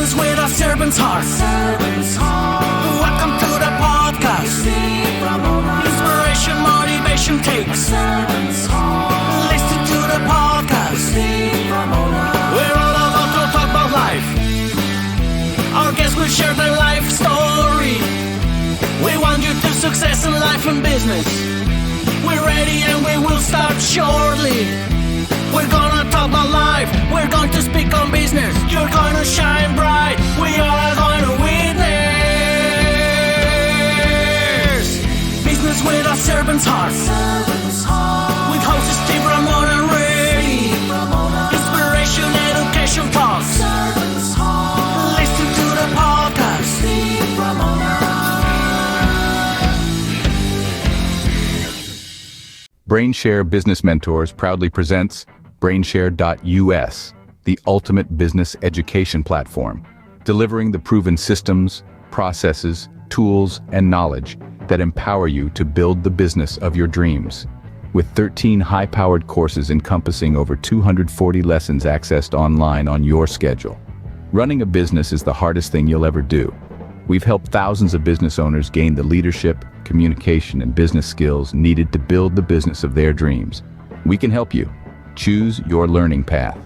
Business with a servant's heart. Welcome to the podcast. Inspiration, motivation takes. Listen to the podcast. We're all about to talk about life. Our guests will share their life story. We want you to success in life and business. We're ready and we will start shortly. We're gonna talk about life. We're going to speak on business. You're gonna shine bright. We are going to witness. Business with a servant's heart. With hosts Steve, Ramona, and Ray. Inspiration, education talks. Listen to the podcast. BrainShare Business Mentors proudly presents BrainShare.us, the ultimate business education platform, delivering the proven systems, processes, tools, and knowledge that empower you to build the business of your dreams. With 13 high-powered courses encompassing over 240 lessons accessed online on your schedule. Running a business is the hardest thing you'll ever do. We've helped thousands of business owners gain the leadership, communication, and business skills needed to build the business of their dreams. We can help you. Choose your learning path.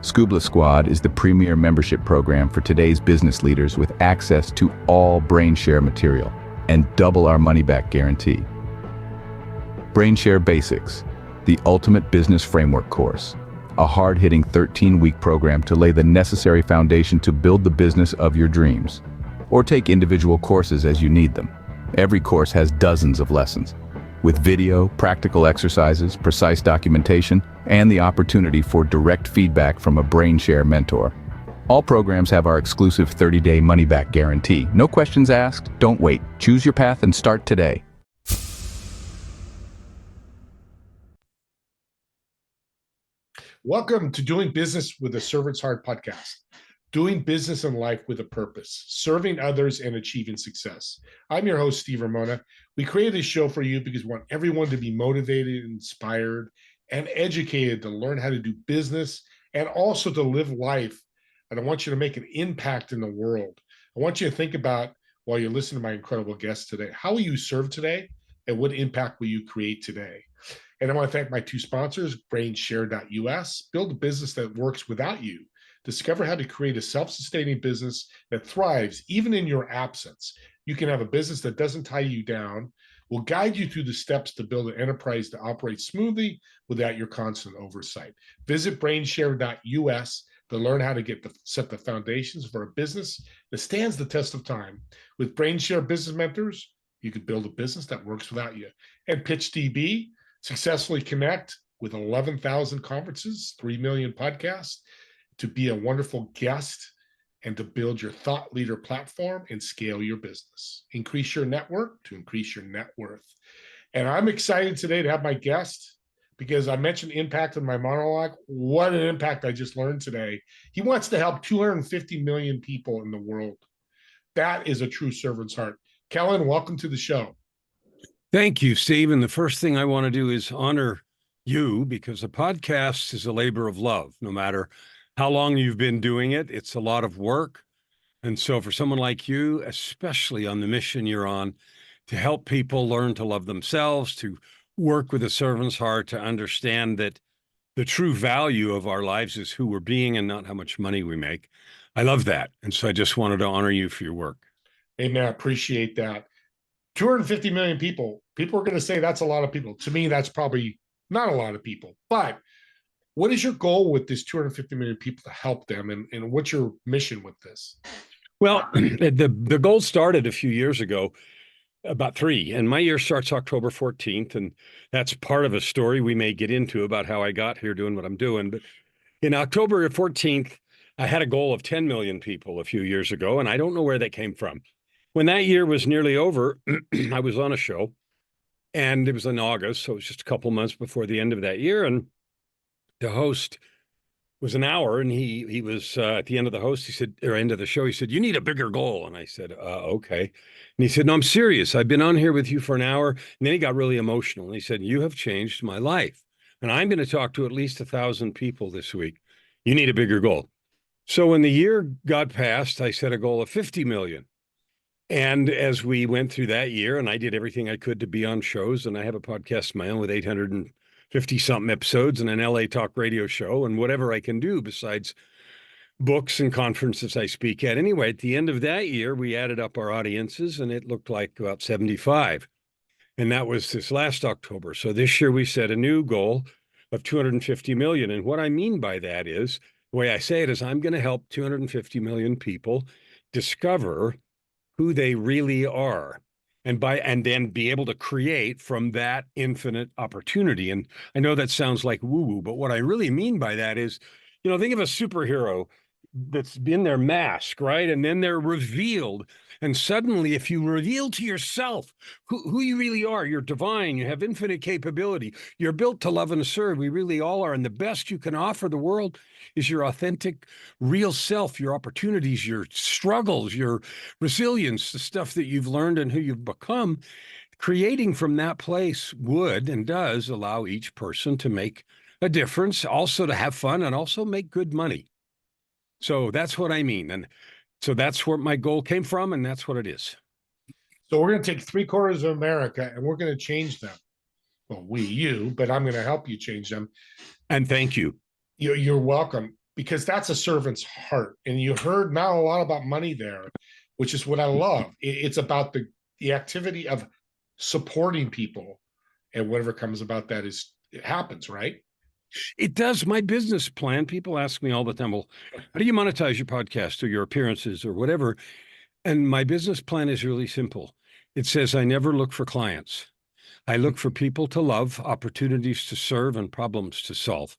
Scuba Squad is the premier membership program for today's business leaders with access to all BrainShare material and double our money-back guarantee. BrainShare Basics, the ultimate business framework course, a hard-hitting 13-week program to lay the necessary foundation to build the business of your dreams. Or take individual courses as you need them. Every course has dozens of lessons, with video, practical exercises, precise documentation, and the opportunity for direct feedback from a BrainShare mentor. All programs have our exclusive 30-day money-back guarantee. No questions asked, don't wait. Choose your path and start today. Welcome to Doing Business with a Servant's Heart podcast. Doing business in life with a purpose, serving others and achieving success. I'm your host, Steve Ramona. We created this show for you because we want everyone to be motivated, inspired, and educated to learn how to do business and also to live life. And I want you to make an impact in the world. I want you to think about, while you're listening to my incredible guest today, how will you serve today and what impact will you create today? And I want to thank my two sponsors, BrainShare.us. Build a business that works without you. Discover how to create a self-sustaining business that thrives even in your absence. You can have a business that doesn't tie you down, will guide you through the steps to build an enterprise to operate smoothly without your constant oversight. Visit BrainShare.us to learn how to set the foundations for a business that stands the test of time. With BrainShare Business Mentors, you can build a business that works without you. And PitchDB, successfully connect with 11,000 conferences, 3 million podcasts, to be a wonderful guest and to build your thought leader platform and scale your business. Increase your network to increase your net worth. And I'm excited today to have my guest because I mentioned impact in my monologue. What an impact I just learned today. He wants to help 250 million people in the world. That is a true servant's heart. Kellan, welcome to the show. Thank you, Steve. And the first thing I want to do is honor you because a podcast is a labor of love, no matter how long you've been doing it. It's a lot of work. And so for someone like you, especially on the mission you're on, to help people learn to love themselves, to work with a servant's heart, to understand that the true value of our lives is who we're being and not how much money we make. I love that. And so I just wanted to honor you for your work. Amen. I appreciate that. 250 million people. People are going to say that's a lot of people. To me, that's probably not a lot of people. But what is your goal with this 250 million people to help them? And what's your mission with this? Well, the goal started a few years ago, about 3. And my year starts October 14th. And that's part of a story we may get into about how I got here doing what I'm doing. But in October 14th, I had a goal of 10 million people a few years ago. And I don't know where that came from. When that year was nearly over, I was on a show. And it was in August. So it was just a couple months before the end of that year. And the host was an hour, and he was at the end of the host. He said, or end of the show, he said, "You need a bigger goal." And I said, "Okay." And he said, "No, I'm serious. I've been on here with you for an hour." And then he got really emotional. And he said, "You have changed my life, and I'm going to talk to at least 1,000 people this week. You need a bigger goal." So when the year got passed, I set a goal of 50 million. And as we went through that year, and I did everything I could to be on shows, and I have a podcast of my own with 850 something episodes and an LA talk radio show and whatever I can do besides books and conferences I speak at. Anyway, at the end of that year, we added up our audiences and it looked like about 75. And that was this last October. So this year we set a new goal of 250 million. And what I mean by that is, the way I say it is, I'm going to help 250 million people discover who they really are, and then be able to create from that infinite opportunity. And I know that sounds like woo-woo, but what I really mean by that is, think of a superhero that's in their mask, right? And then they're revealed. And suddenly, if you reveal to yourself who you really are, you're divine, you have infinite capability, you're built to love and serve. We really all are. And the best you can offer the world is your authentic, real self, your opportunities, your struggles, your resilience, the stuff that you've learned and who you've become. Creating from that place would and does allow each person to make a difference, also to have fun and also make good money. So that's what I mean. And so that's where my goal came from, and that's what it is. So we're going to take 3/4 of America and we're going to change them. Well, you, but I'm going to help you change them. And thank you. You're welcome, because that's a servant's heart. And you heard not a lot about money there, which is what I love. It's about the activity of supporting people, and whatever comes about that it happens, right? It does. My business plan, people ask me all the time, well, how do you monetize your podcast or your appearances or whatever? And my business plan is really simple. It says, I never look for clients. I look for people to love, opportunities to serve, and problems to solve.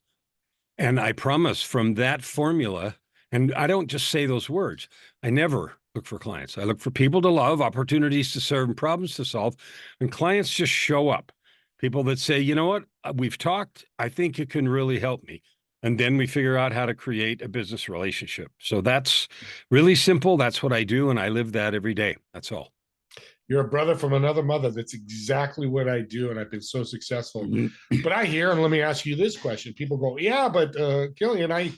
And I promise from that formula, and I don't just say those words, I never look for clients. I look for people to love, opportunities to serve, and problems to solve. And clients just show up. People that say, you know what, we've talked, I think it can really help me. And then we figure out how to create a business relationship. So that's really simple. That's what I do. And I live that every day. That's all. You're a brother from another mother. That's exactly what I do. And I've been so successful. But I hear, and let me ask you this question. People go, yeah, but Kellan,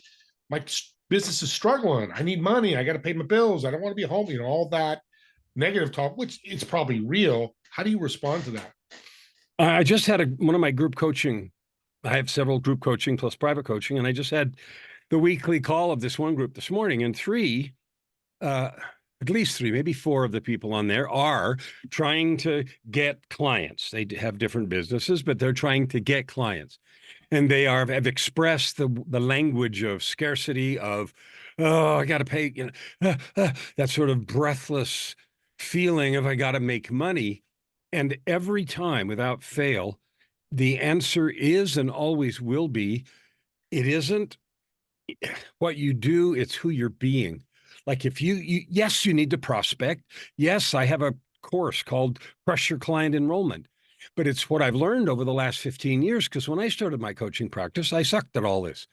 my business is struggling. I need money. I got to pay my bills. I don't want to be home. All that negative talk, which it's probably real. How do you respond to that? I just had one of my group coaching. I have several group coaching plus private coaching, and I just had the weekly call of this one group this morning, and at least three, maybe four of the people on there are trying to get clients. They have different businesses, but they're trying to get clients. And they have expressed the language of scarcity, of, oh, I got to pay, that sort of breathless feeling of I got to make money. And every time, without fail, the answer is and always will be, it isn't what you do, it's who you're being. Like if yes, you need to prospect. Yes, I have a course called Crush Your Client Enrollment, but it's what I've learned over the last 15 years, because when I started my coaching practice, I sucked at all this.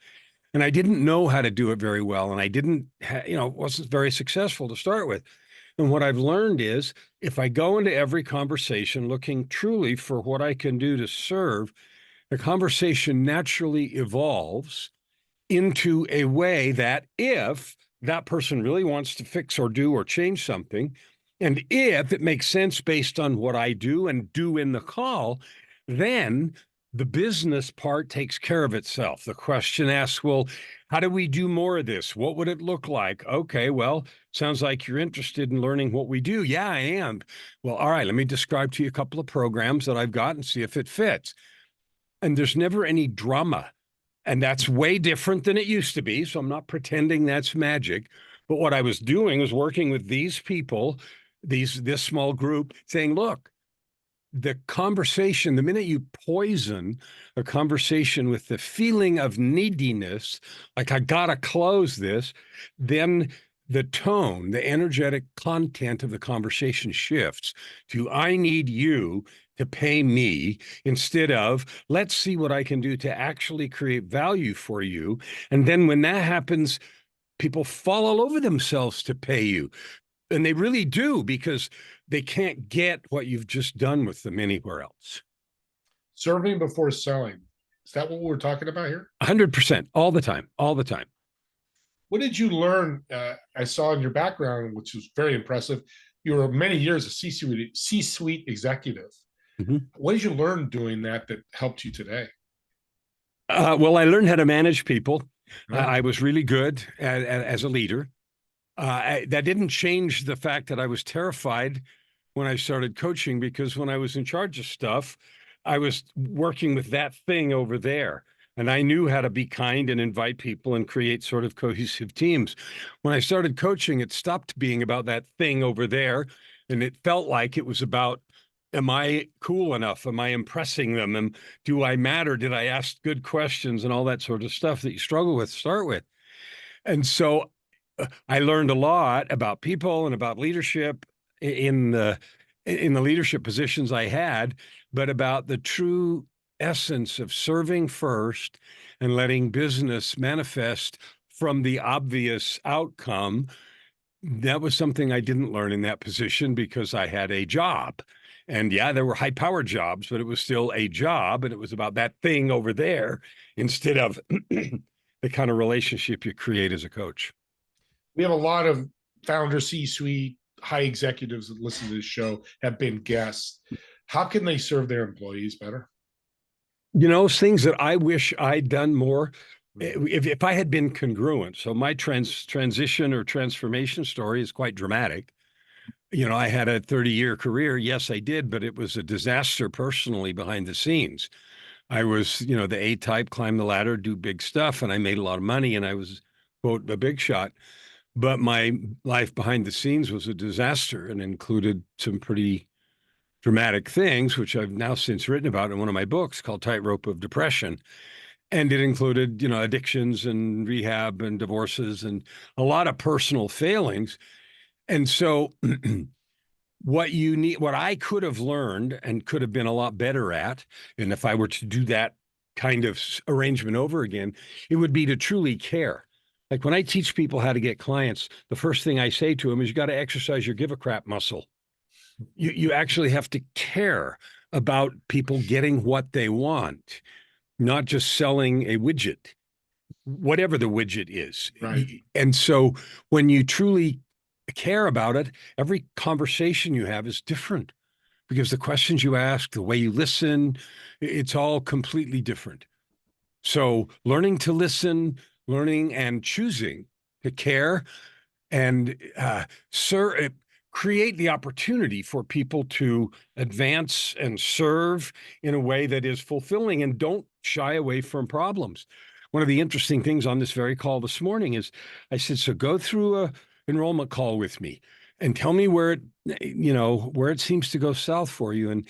And I didn't know how to do it very well. And I didn't, wasn't very successful to start with. And what I've learned is if I go into every conversation looking truly for what I can do to serve, the conversation naturally evolves into a way that if that person really wants to fix or do or change something, and if it makes sense based on what I do and do in the call, then the business part takes care of itself. The question asks, well, how do we do more of this? What would it look like? Okay, well, sounds like you're interested in learning what we do. Yeah, I am. Well, all right, let me describe to you a couple of programs that I've got and see if it fits. And there's never any drama. And that's way different than it used to be. So I'm not pretending that's magic. But what I was doing was working with these people, this small group, saying, look, the conversation, the minute you poison a conversation with the feeling of neediness, like I gotta close this, then the tone, the energetic content of the conversation shifts to I need you to pay me, instead of let's see what I can do to actually create value for you. And then when that happens, people fall all over themselves to pay you. And they really do, because they can't get what you've just done with them anywhere else. Serving before selling. Is that what we're talking about here? 100%, all the time, all the time. What did you learn? I saw in your background, which was very impressive. You were many years a C-suite executive. Mhm. What did you learn doing that helped you today? Well, I learned how to manage people. Yeah. I was really good as a leader. That didn't change the fact that I was terrified when I started coaching, because when I was in charge of stuff, I was working with that thing over there. And I knew how to be kind and invite people and create sort of cohesive teams. When I started coaching, it stopped being about that thing over there. And it felt like it was about, am I cool enough? Am I impressing them? And do I matter? Did I ask good questions and all that sort of stuff that you struggle with, start with? And so I learned a lot about people and about leadership in the leadership positions I had, but about the true essence of serving first and letting business manifest from the obvious outcome. That was something I didn't learn in that position because I had a job. And yeah, there were high powered jobs, but it was still a job. And it was about that thing over there instead of the kind of relationship you create as a coach. We have a lot of founder, C-suite, high executives that listen to this show have been guests. How can they serve their employees better? Things that I wish I'd done more. If I had been congruent. So my transition or transformation story is quite dramatic. I had a 30-year career. Yes, I did, but it was a disaster personally behind the scenes. I was, the A-type, climb the ladder, do big stuff, and I made a lot of money, and I was, quote, a big shot. But my life behind the scenes was a disaster and included some pretty dramatic things, which I've now since written about in one of my books called Tightrope of Depression. And it included, addictions and rehab and divorces and a lot of personal failings. And so what I could have learned and could have been a lot better at, and if I were to do that kind of arrangement over again, it would be to truly care. Like when I teach people how to get clients, the first thing I say to them is you got to exercise your give a crap muscle. You actually have to care about people getting what they want, not just selling a widget, whatever the widget is. Right. And so when you truly care about it, every conversation you have is different because the questions you ask, the way you listen, it's all completely different. So learning to listen, learning and choosing to care and create the opportunity for people to advance and serve in a way that is fulfilling, and don't shy away from problems. One of the interesting things on this very call this morning is I said, so go through a enrollment call with me and tell me where it seems to go south for you. And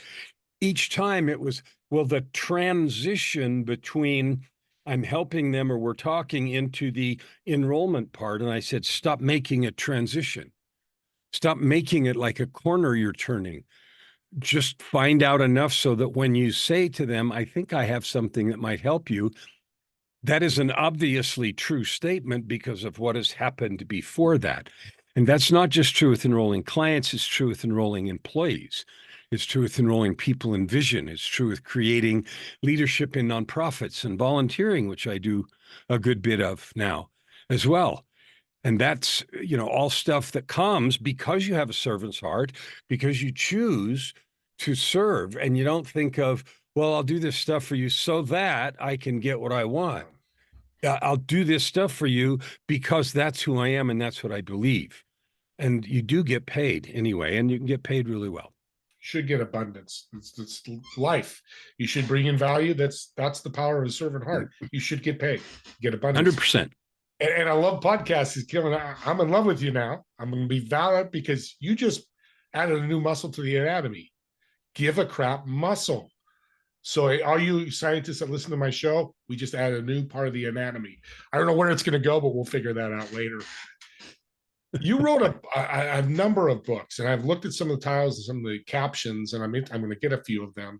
each time it was, well, the transition between I'm helping them or we're talking into the enrollment part. And I said, stop making a transition. Stop making it like a corner you're turning. Just find out enough so that when you say to them, I think I have something that might help you, that is an obviously true statement because of what has happened before that. And that's not just true with enrolling clients, it's true with enrolling employees. It's true with enrolling people in vision. It's true with creating leadership in nonprofits and volunteering, which I do a good bit of now as well. And that's, all stuff that comes because you have a servant's heart, because you choose to serve and you don't think of, well, I'll do this stuff for you so that I can get what I want. I'll do this stuff for you because that's who I am and that's what I believe. And you do get paid anyway, and you can get paid really well. Should get abundance. It's life. You should bring in value. That's the power of a servant heart. You should get paid, get abundance. 100%. And I love podcasts. Kellan, I'm in love with you now. I'm going to be valid because you just added a new muscle to the anatomy. Give a crap muscle. So all you scientists that listen to my show, we just added a new part of the anatomy. I don't know where it's going to go, but we'll figure that out later. You wrote a number of books, and I've looked at some of the titles and some of the captions, and I'm going to get a few of them.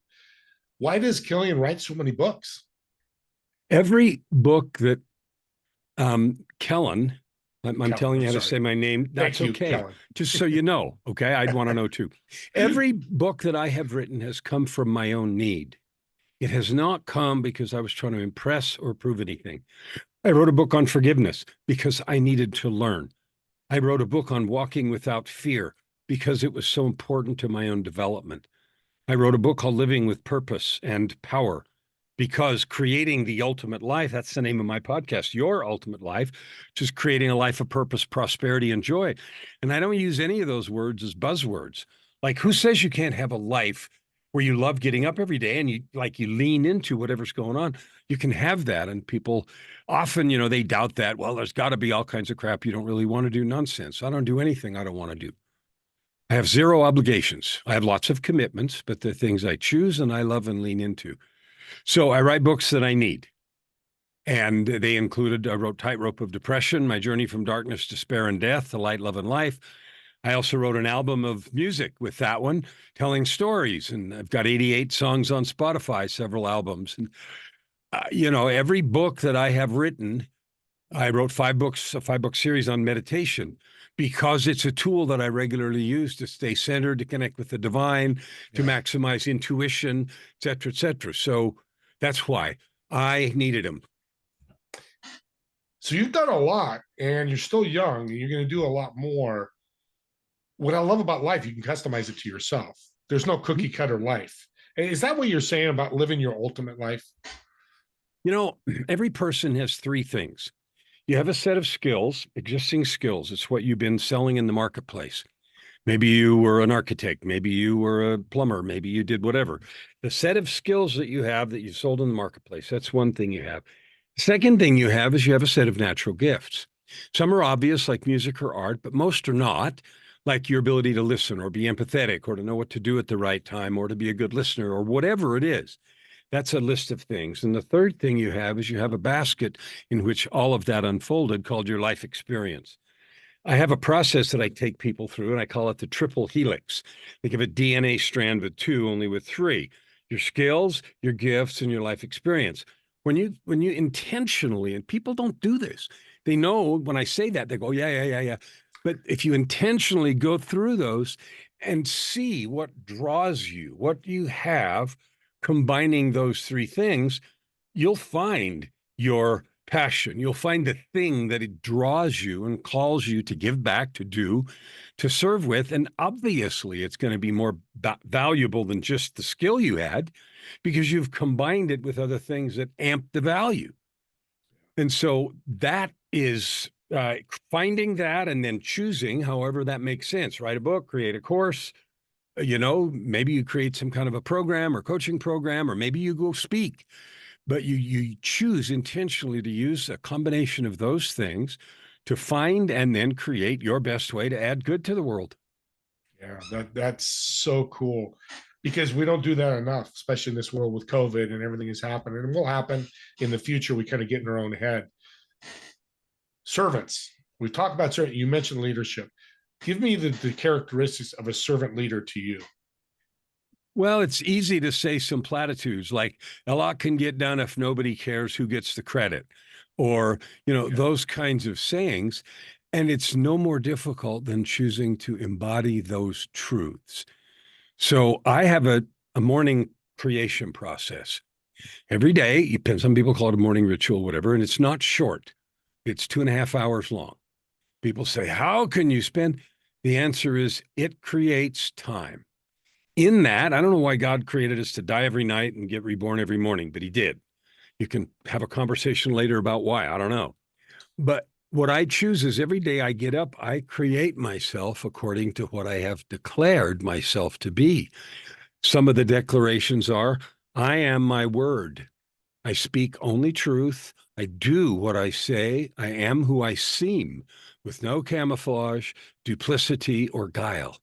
Why does Kellan write so many books? Every book that Kellan, I'm telling you how to say my name. That's okay. Kellan. Just so you know, okay? I'd want to know too. Every book that I have written has come from my own need. It has not come because I was trying to impress or prove anything. I wrote a book on forgiveness because I needed to learn. I wrote a book on walking without fear because it was so important to my own development. I wrote a book called Living with Purpose and Power because creating the ultimate life, that's the name of my podcast, Your Ultimate Life, which is creating a life of purpose, prosperity, and joy. And I don't use any of those words as buzzwords. Like, who says you can't have a life where you love getting up every day and you lean into whatever's going on? You can have that. And people often, they doubt that. Well, there's got to be all kinds of crap you don't really want to do. Nonsense. I don't do anything I don't want to do. I have zero obligations. I have lots of commitments, but they're things I choose and I love and lean into. So I write books that I need. And they included, I wrote Tightrope of Depression, My Journey from Darkness, Despair, and Death, Alight, Love, and Life. I also wrote an album of music with that one, telling stories. And I've got 88 songs on Spotify, several albums. And, every book that I have written, I wrote 5 books, a 5-book series on meditation, because it's a tool that I regularly use to stay centered, to connect with the divine, to maximize intuition, et cetera, et cetera. So that's why I needed them. So you've done a lot and you're still young and you're going to do a lot more. What I love about life, you can customize it to yourself. There's no cookie cutter life. Is that what you're saying about living your ultimate life? Every person has 3 things. You have a set of skills, existing skills. It's what you've been selling in the marketplace. Maybe you were an architect. Maybe you were a plumber. Maybe you did whatever. The set of skills that you have that you sold in the marketplace, that's one thing you have. The second thing you have is you have a set of natural gifts. Some are obvious, like music or art, but most are not, like your ability to listen or be empathetic or to know what to do at the right time or to be a good listener or whatever it is. That's a list of things. And the third thing you have is you have a basket in which all of that unfolded called your life experience. I have a process that I take people through, and I call it the triple helix. Think of a DNA strand with 2, only with 3. Your skills, your gifts, and your life experience. When you intentionally, and people don't do this, they know when I say that, they go, yeah. But if you intentionally go through those and see what draws you, what you have, combining those 3 things, you'll find your passion. You'll find the thing that it draws you and calls you to give back, to do, to serve with. And obviously, it's going to be more valuable than just the skill you had because you've combined it with other things that amp the value. And so that is finding that and then choosing however that makes sense. Write a book, create a course. Maybe you create some kind of a program or coaching program, or maybe you go speak, but you choose intentionally to use a combination of those things to find and then create your best way to add good to the world. Yeah, that's so cool, because we don't do that enough, especially in this world with COVID and everything is happening and will happen in the future. We kind of get in our own head. Servants. We talk about servant. You mentioned leadership. Give me the characteristics of a servant leader to you. Well, it's easy to say some platitudes like a lot can get done if nobody cares who gets the credit, or, those kinds of sayings. And it's no more difficult than choosing to embody those truths. So I have a morning creation process. Every day, some people call it a morning ritual, whatever, and it's not short. It's 2.5 hours long. People say, how can you spend? The answer is it creates time. In that, I don't know why God created us to die every night and get reborn every morning, but he did. You can have a conversation later about why. I don't know. But what I choose is every day I get up, I create myself according to what I have declared myself to be. Some of the declarations are, I am my word. I speak only truth. I do what I say. I am who I seem, with no camouflage, duplicity, or guile.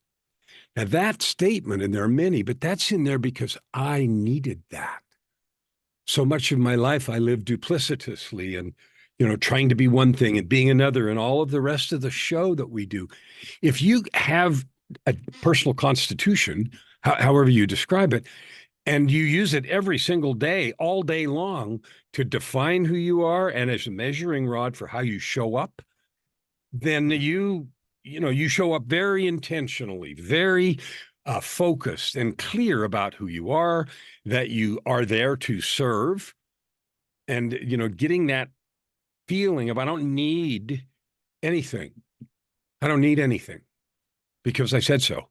Now that statement, and there are many, but that's in there because I needed that. So much of my life, I lived duplicitously and, trying to be one thing and being another and all of the rest of the show that we do. If you have a personal constitution, however you describe it, and you use it every single day, all day long, to define who you are and as a measuring rod for how you show up, then you show up very intentionally, very focused and clear about who you are, that you are there to serve. And, getting that feeling of I don't need anything. I don't need anything because I said so.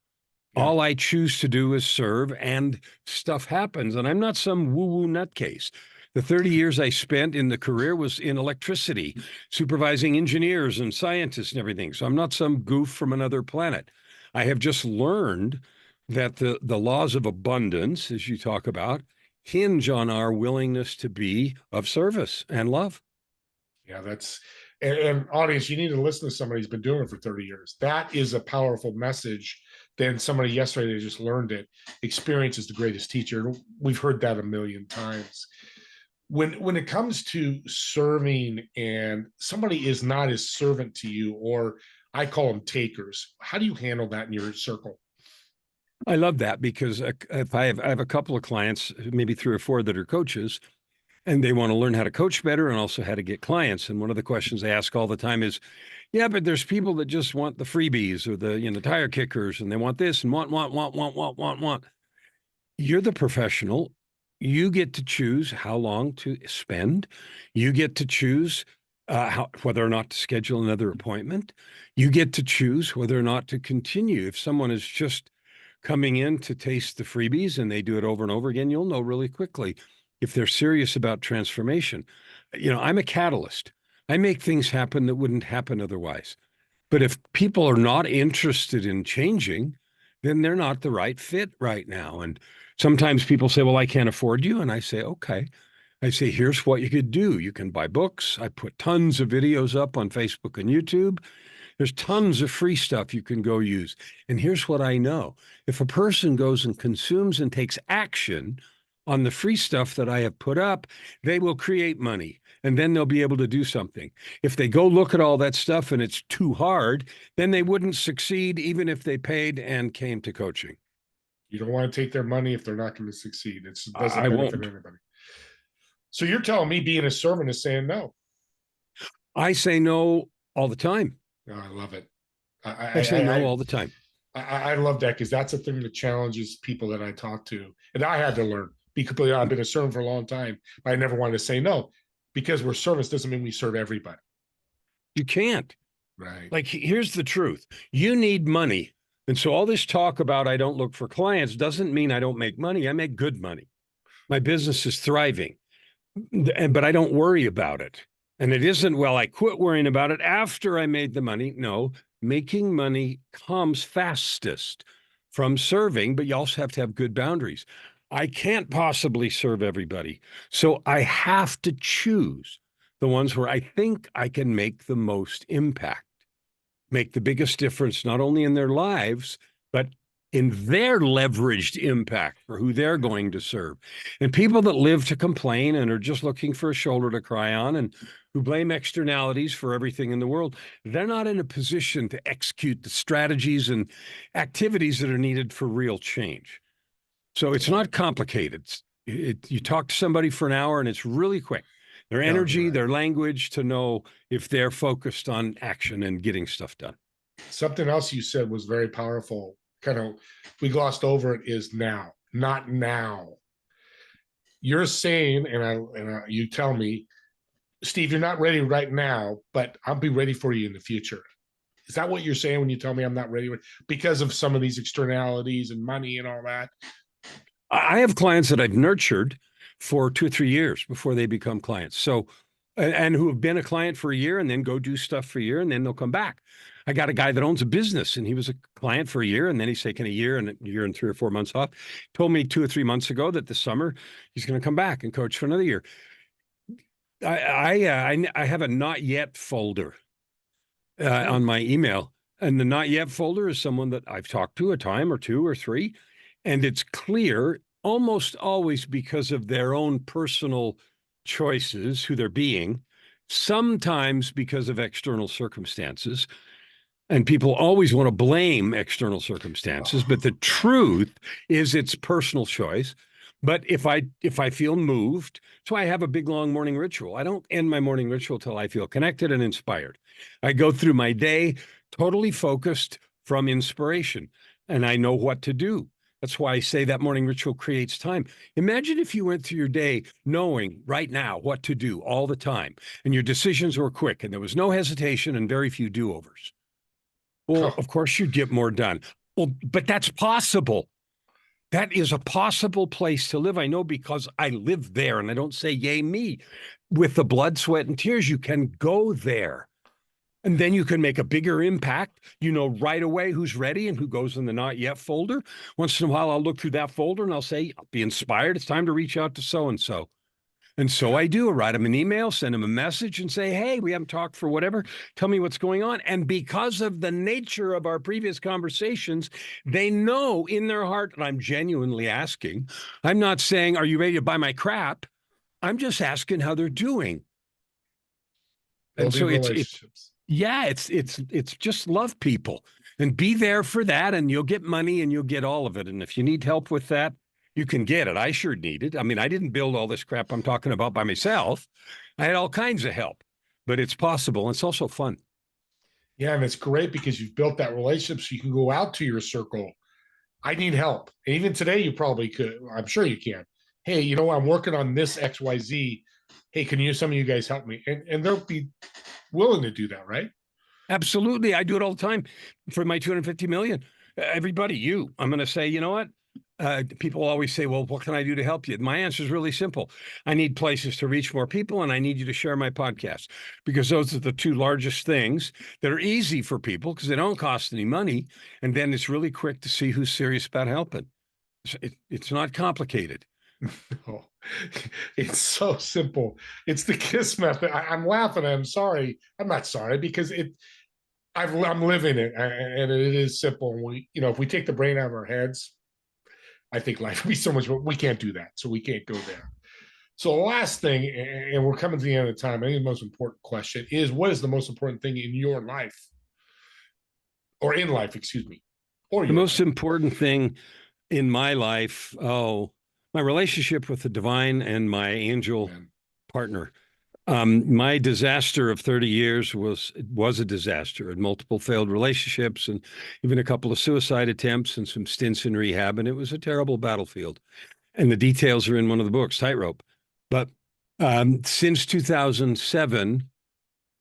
Yeah. All I choose to do is serve, and stuff happens. And I'm not some woo-woo nutcase. The 30 years I spent in the career was in electricity, supervising engineers and scientists and everything. So I'm not some goof from another planet. I have just learned that the laws of abundance, as you talk about, hinge on our willingness to be of service and love. Yeah, and audience, you need to listen to somebody who's been doing it for 30 years. That is a powerful message than somebody yesterday that just learned it. Experience is the greatest teacher. We've heard that a million times. When it comes to serving and somebody is not as servant to you, or I call them takers, how do you handle that in your circle? I love that because if I have a couple of clients, maybe 3 or 4 that are coaches, and they want to learn how to coach better and also how to get clients. And one of the questions they ask all the time is, yeah, but there's people that just want the freebies or the tire kickers, and they want this and want. You're the professional. You get to choose how long to spend. You get to choose whether or not to schedule another appointment. You get to choose whether or not to continue. If someone is just coming in to taste the freebies and they do it over and over again, you'll know really quickly if they're serious about transformation. I'm a catalyst. I make things happen that wouldn't happen otherwise. But if people are not interested in changing, then they're not the right fit right now. And sometimes people say, well, I can't afford you. And I say, okay. I say, here's what you could do. You can buy books. I put tons of videos up on Facebook and YouTube. There's tons of free stuff you can go use. And here's what I know. If a person goes and consumes and takes action on the free stuff that I have put up, they will create money, and then they'll be able to do something. If they go look at all that stuff and it's too hard, then they wouldn't succeed even if they paid and came to coaching. You don't want to take their money if they're not going to succeed. It doesn't I benefit won't. anybody. So you're telling me being a servant is saying no? I say no all the time. Oh, I love it. I say no all the time. I love that because that's a thing that challenges people that I talk to. And I had to learn. Be completely honest, I've been a servant for a long time, but I never wanted to say no. Because we're service doesn't mean we serve everybody. You can't. Right. Like, here's the truth. You need money. And so all this talk about I don't look for clients doesn't mean I don't make money. I make good money. My business is thriving, but I don't worry about it. And it isn't, well, I quit worrying about it after I made the money. No, making money comes fastest from serving, but you also have to have good boundaries. I can't possibly serve everybody. So I have to choose the ones where I think I can make the most impact, make the biggest difference, not only in their lives, but in their leveraged impact for who they're going to serve. And people that live to complain and are just looking for a shoulder to cry on and who blame externalities for everything in the world, they're not in a position to execute the strategies and activities that are needed for real change. So it's not complicated. You talk to somebody for an hour and it's really quick. Their energy, their language to know if they're focused on action and getting stuff done. Something else you said was very powerful. Kind of, we glossed over it, is now, not now. You're saying, and you tell me, Steve, you're not ready right now, but I'll be ready for you in the future. Is that what you're saying when you tell me I'm not ready because of some of these externalities and money and all that? I have clients that I've nurtured for 2 or 3 years before they become clients. So, and who have been a client for a year and then go do stuff for a year and then they'll come back. I got a guy that owns a business and he was a client for a year and then he's taken a year and 3 or 4 months off. Told me 2 or 3 months ago that this summer he's going to come back and coach for another year. I have a not yet folder on my email, and the not yet folder is someone that I've talked to a time or 2 or 3, and it's clear almost always because of their own personal choices, who they're being, sometimes because of external circumstances. And people always want to blame external circumstances, but the truth is it's personal choice. But if I feel moved, so I have a big, long morning ritual. I don't end my morning ritual till I feel connected and inspired. I go through my day totally focused from inspiration, and I know what to do. That's why I say that morning ritual creates time. Imagine if you went through your day knowing right now what to do all the time, and your decisions were quick, and there was no hesitation and very few do-overs. Well, Oh, of course, you'd get more done. Well, but that's possible. That is a possible place to live. I know because I live there, and I don't say yay me. With the blood, sweat, and tears, you can go there. And then you can make a bigger impact. You know right away who's ready and who goes in the not yet folder. Once in a while, I'll look through that folder and I'll say, I'll be inspired. It's time to reach out to so-and-so. And so I do. I write them an email, send them a message and say, hey, we haven't talked for whatever. Tell me what's going on. And because of the nature of our previous conversations, they know in their heart, and I'm genuinely asking, I'm not saying, are you ready to buy my crap? I'm just asking how they're doing. And building so relationships. it's just love people and be there for that, and you'll get money and you'll get all of it. And if you need help with that, you can get it. I sure need it. I mean, I didn't build all this crap I'm talking about by myself. I had all kinds of help, but it's possible. It's also fun. Yeah, and it's great because you've built that relationship so you can go out to your circle. I need help. And even today, you probably could. I'm sure you can. Hey, you know, I'm working on this XYZ. Hey, can some of you guys help me? And they'll be willing to do that, right? Absolutely. I do it all the time for my 250 million. Everybody, I'm going to say, you know what? People always say, well, what can I do to help you? My answer is really simple. I need places to reach more people, and I need you to share my podcast, because those are the two largest things that are easy for people because they don't cost any money. And then it's really quick to see who's serious about helping. It's not complicated. Oh, it's so simple. It's the KISS method. I'm laughing. I'm sorry. I'm not sorry because I'm living it, and it is simple. We, if we take the brain out of our heads, I think life would be so much more. We can't do that, so we can't go there. So the last thing, and we're coming to the end of the time, I think the most important question is, what is the most important thing in your life, or in life, excuse me, or The most life? important thing in my life, my relationship with the divine and my angel partner. My disaster of 30 years was a disaster, and multiple failed relationships, and even a couple of suicide attempts and some stints in rehab. And it was a terrible battlefield. And the details are in one of the books, Tightrope. But since 2007,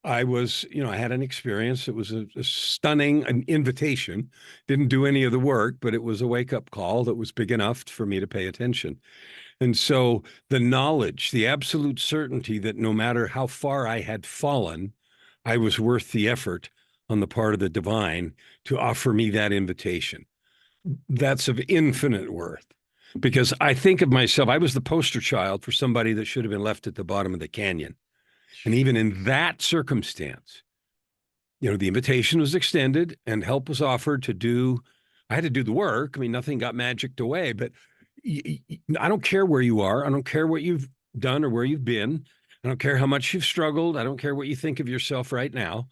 I had an experience. It was a stunning invitation. Didn't do any of the work, but it was a wake-up call that was big enough for me to pay attention. And so the knowledge, the absolute certainty that no matter how far I had fallen, I was worth the effort on the part of the divine to offer me that invitation. That's of infinite worth, because I think of myself, I was the poster child for somebody that should have been left at the bottom of the canyon. And even in that circumstance, the invitation was extended and help was offered I had to do the work. I mean, nothing got magicked away, but I don't care where you are. I don't care what you've done or where you've been. I don't care how much you've struggled. I don't care what you think of yourself right now.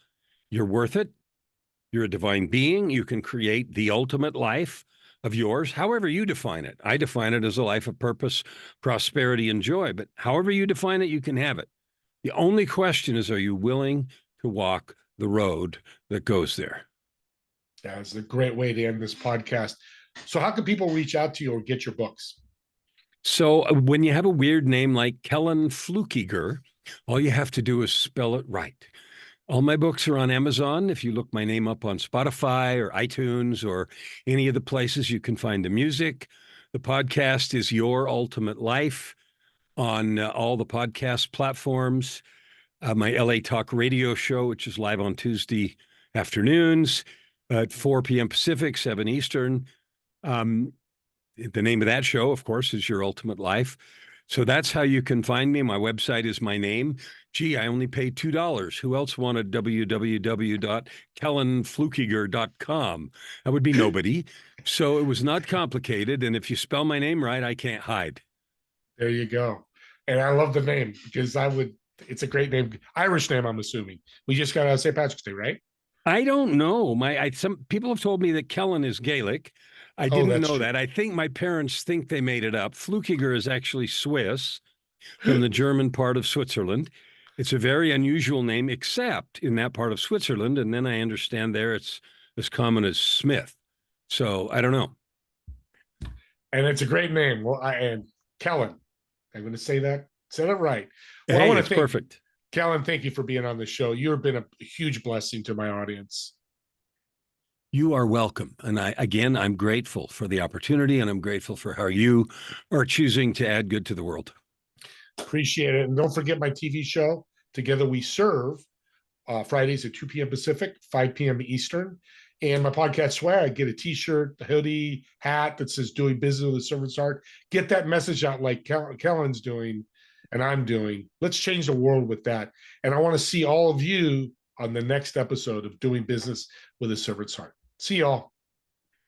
You're worth it. You're a divine being. You can create the ultimate life of yours, however you define it. I define it as a life of purpose, prosperity, and joy. But however you define it, you can have it. The only question is, are you willing to walk the road that goes there? That's a great way to end this podcast. So how can people reach out to you or get your books? So when you have a weird name like Kellan Flukiger, all you have to do is spell it right. All my books are on Amazon. If you look my name up on Spotify or iTunes or any of the places you can find the music. The podcast is Your Ultimate Life on all the podcast platforms. My LA Talk radio show, which is live on Tuesday afternoons at 4 p.m. Pacific, 7 Eastern. The name of that show, of course, is Your Ultimate Life. So that's how you can find me. My website is my name. Gee, I only paid $2. Who else wanted www.kellanflukiger.com? That would be nobody. So it was not complicated. And if you spell my name right, I can't hide. There you go. And I love the name because it's a great name. Irish name, I'm assuming. We just got out of St. Patrick's Day, right? I don't know. Some people have told me that Kellan is Gaelic. I didn't know that. I think my parents think they made it up. Flukiger is actually Swiss, from the German part of Switzerland. It's a very unusual name, except in that part of Switzerland. And then I understand there it's as common as Smith. So I don't know. And it's a great name. Well, and Kellan, I'm going to say that. Said it right. Well, I Hey, want to it's thank perfect. Kellan. Thank you for being on the show. You have been a huge blessing to my audience. You are welcome. And I'm grateful for the opportunity, and I'm grateful for how you are choosing to add good to the world. Appreciate it. And don't forget my TV show, Together We Serve, Fridays at 2 p.m. Pacific, 5 p.m. Eastern. And my podcast swag, get a t-shirt, a hoodie, hat that says doing business with a servant's heart. Get that message out like Kellan's doing and I'm doing. Let's change the world with that. And I want to see all of you on the next episode of Doing Business with a Servant's Heart. See y'all.